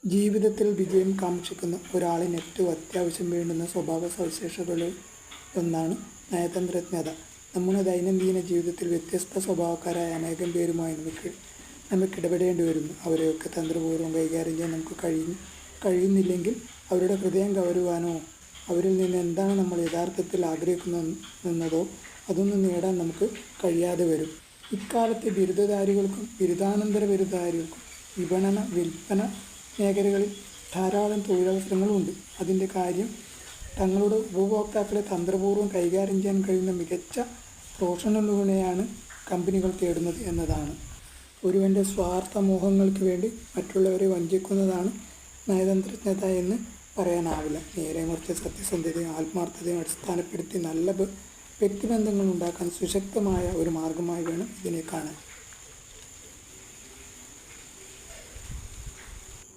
ജീവിതത്തിൽ വിജയം കാക്ഷിക്കുന്ന ഒരാളിന് ഏറ്റവും അത്യാവശ്യം വേണ്ടുന്ന സ്വഭാവ സവിശേഷതകളിൽ ഒന്നാണ് നയതന്ത്രജ്ഞത. നമ്മുടെ ദൈനംദിന ജീവിതത്തിൽ വ്യത്യസ്ത സ്വഭാവക്കാരായ അനേകം പേരുമായി നമുക്കിടപെടേണ്ടി വരുന്നു. അവരെയൊക്കെ തന്ത്രപൂർവ്വം കൈകാര്യം ചെയ്യാൻ നമുക്ക് കഴിയുന്നില്ലെങ്കിൽ അവരുടെ ഹൃദയം കവരുവാനോ അവരിൽ നിന്ന് എന്താണ് നമ്മൾ യഥാർത്ഥത്തിൽ ആഗ്രഹിക്കുന്നതെന്നതോ അതൊന്നും നേടാൻ നമുക്ക് കഴിയാതെ വരും. ഇക്കാലത്തെ ബിരുദധാരികൾക്കും ബിരുദാനന്തര ബിരുദധാരികൾക്കും വിപണന വിൽപ്പന മേഖലകളിൽ ധാരാളം തൊഴിലവസരങ്ങളുണ്ട്. അതിൻ്റെ കാര്യം തങ്ങളുടെ ഉപഭോക്താക്കളെ തന്ത്രപൂർവ്വം കൈകാര്യം ചെയ്യാൻ കഴിയുന്ന മികച്ച പ്രൊഫഷണലുകളെയാണ് കമ്പനികൾ തേടുന്നത് എന്നതാണ്. ഒരുവൻ്റെ സ്വാർത്ഥ മോഹങ്ങൾക്ക് വേണ്ടി മറ്റുള്ളവരെ വഞ്ചിക്കുന്നതാണ് നയതന്ത്രജ്ഞത എന്ന് പറയാനാവില്ല. നേരെ മറിച്ച് സത്യസന്ധതയും ആത്മാർത്ഥതയും അടിസ്ഥാനപ്പെടുത്തി നല്ല വ്യക്തിബന്ധങ്ങൾ ഉണ്ടാക്കാൻ സുശക്തമായ ഒരു മാർഗമായി വേണം ഇതിനെ കാണാൻ.